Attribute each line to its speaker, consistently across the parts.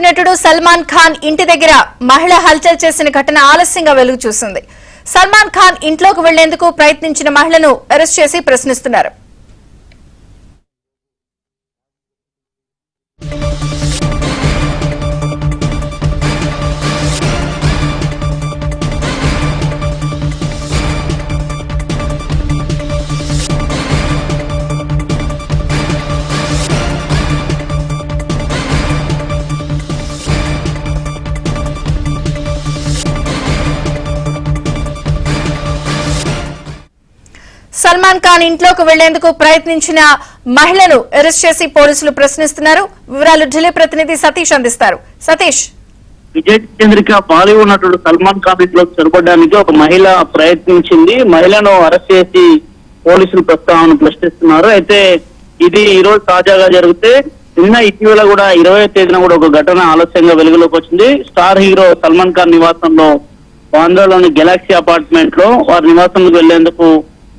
Speaker 1: నటుడు సల్మాన్ ఖాన్ ఇంటి దగ్గర మహిళ హల్చల్ చేసిన ఘటన ఆలస్యంగా వెలుగు చూసింది. సల్మాన్ ఖాన్ ఇంట్లోకి వెళ్లేందుకు ప్రయత్నించిన మహిళను అరెస్ట్ చేసి ప్రశ్నిస్తున్నారు. సల్మాన్ ఖాన్ ఇంట్లోకి వెళ్లేందుకు ప్రయత్నించిన మహిళను అరెస్ట్ చేసి పోలీసులు ప్రశ్నిస్తున్నారు. వివరాలు ఢిల్లీ ప్రతినిధి సతీష్ అందిస్తారు. సతీష్,
Speaker 2: విజయ్ చంద్రిక బాలీవుడ్ నటుడు సల్మాన్ ఖాన్ ఇంట్లోకి చొరబడడానికి ఒక మహిళ ప్రయత్నించింది. మహిళను అరెస్ట్ చేసి పోలీసులు ప్రశ్నిస్తున్నారు. అయితే ఇది ఈ రోజు తాజాగా జరిగితే నిన్న ఇటీవల కూడా 20వ తేదీన కూడా ఒక ఘటన ఆలస్యంగా వెలుగులోకి వచ్చింది. స్టార్ హీరో సల్మాన్ ఖాన్ నివాసంలో బాంద్రాలోని గెలాక్సీ అపార్ట్మెంట్ లో వారి నివాసంలోకి వెళ్లేందుకు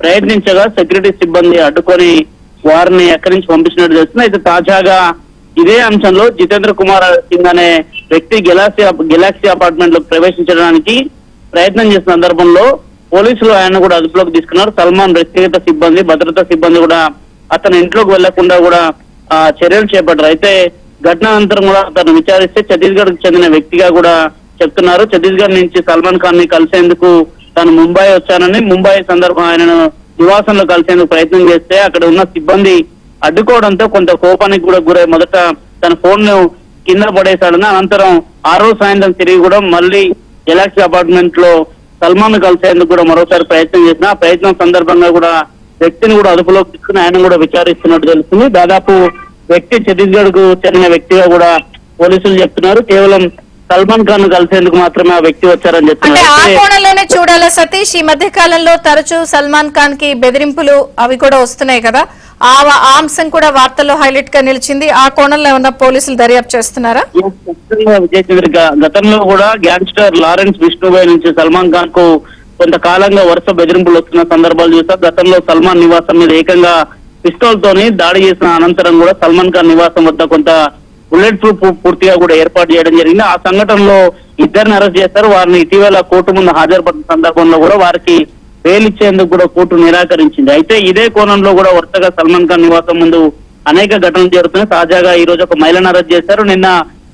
Speaker 2: ప్రయత్నించగా సెక్యూరిటీ సిబ్బంది అడ్డుకొని వారిని ఎక్కడి నుంచి పంపించినట్టు తెలుస్తుంది. అయితే తాజాగా ఇదే అంశంలో జితేంద్ర కుమార్ సింగ్ అనే వ్యక్తి గెలాక్సీ అపార్ట్మెంట్ లో ప్రవేశించడానికి ప్రయత్నం చేసిన సందర్భంలో పోలీసులు ఆయన కూడా అదుపులోకి తీసుకున్నారు. సల్మాన్ వ్యక్తిగత సిబ్బంది, భద్రతా సిబ్బంది కూడా అతని ఇంట్లోకి వెళ్లకుండా కూడా చర్యలు చేపట్టారు. అయితే ఘటన అనంతరం కూడా అతను విచారిస్తే ఛత్తీస్గఢ్ కు చెందిన వ్యక్తిగా కూడా చెప్తున్నారు. ఛత్తీస్గఢ్ నుంచి సల్మాన్ ఖాన్ ని కలిసేందుకు తాను ముంబై వచ్చానని, ముంబై సందర్భం ఆయనను నివాసంలో కలిసేందుకు ప్రయత్నం చేస్తే అక్కడ ఉన్న సిబ్బంది అడ్డుకోవడంతో కొంత కోపానికి కూడా గురై మొదట తన ఫోన్ ను కింద పడేశాడని, అనంతరం ఆ రోజు సాయంత్రం తిరిగి కూడా మళ్ళీ గెలాక్సీ అపార్ట్మెంట్ లో సల్మాన్ కలిసేందుకు కూడా మరోసారి ప్రయత్నం చేసిన ఆ ప్రయత్నం సందర్భంగా కూడా వ్యక్తిని కూడా అదుపులోకి తీసుకుని ఆయన కూడా విచారిస్తున్నట్టు తెలుస్తుంది. దాదాపు వ్యక్తి ఛత్తీస్గఢ్ కు చెందిన వ్యక్తిగా కూడా పోలీసులు చెప్తున్నారు. కేవలం సల్మాన్ ఖాన్ కలిసేందుకు మాత్రమే ఆ వ్యక్తి వచ్చారని చెప్తున్నారు.
Speaker 1: ఆ కోణంలోనే చూడాలా సతీష్? ఈ మధ్య కాలంలో తరచూ సల్మాన్ ఖాన్ కి బెదిరింపులు అవి కూడా వస్తున్నాయి కదా, ఆ అంశం కూడా వార్తల్లో హైలైట్ గా నిలిచింది. ఆ కోణంలో ఏమన్నా పోలీసులు దర్యాప్తు చేస్తున్నారా?
Speaker 2: విజయ్ చంద్రిక, గతంలో కూడా గ్యాంగ్స్టర్ లారెన్స్ బిష్ణుబాయ్ నుంచి సల్మాన్ ఖాన్ కు కొంతకాలంగా వరుస బెదిరింపులు వస్తున్న సందర్భాలు చూసాం. గతంలో సల్మాన్ నివాసం మీద ఏకంగా పిస్తోల్ తోని దాడి చేసిన అనంతరం కూడా సల్మాన్ ఖాన్ నివాసం వద్ద కొంత బుల్లెట్ ప్రూఫ్ పూర్తిగా కూడా ఏర్పాటు చేయడం జరిగింది. ఆ సంఘటనలో ఇద్దరిని అరెస్ట్ చేశారు. వారిని ఇటీవల కోర్టు ముందు హాజరుపడిన సందర్భంలో కూడా వారికి బెయిల్ ఇచ్చేందుకు కూడా కోర్టు నిరాకరించింది. అయితే ఇదే కోణంలో కూడా వరుసగా సల్మాన్ ఖాన్ నివాసం ముందు అనేక ఘటనలు జరుగుతున్నాయి. తాజాగా ఈ రోజు ఒక మహిళను అరెస్ట్ చేశారు. నిన్న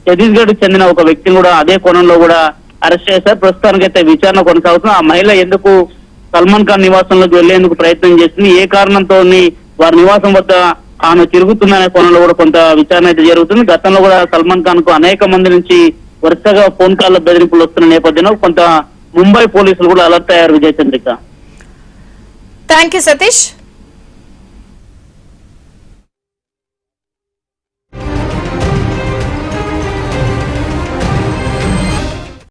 Speaker 2: ఛత్తీస్గఢ్ చెందిన ఒక వ్యక్తిని కూడా అదే కోణంలో కూడా అరెస్ట్ చేశారు. ప్రస్తుతానికైతే విచారణ కొనసాగుతుంది. ఆ మహిళ ఎందుకు సల్మాన్ ఖాన్ నివాసంలోకి వెళ్లేందుకు ప్రయత్నం చేసింది, ఏ కారణంతో వారి నివాసం వద్ద ఆమె తిరుగుతుందనే కోణంలో కూడా కొంత విచారణ అయితే జరుగుతుంది. గతంలో కూడా సల్మాన్ ఖాన్ కు అనేక మంది నుంచి వరుసగా ఫోన్ కాల్ బెదిరింపులు వస్తున్న నేపథ్యంలో కొంత ముంబై పోలీసులు కూడా అలర్ట్ అయ్యారు. Vijay Chandrika,
Speaker 1: thank you Satish.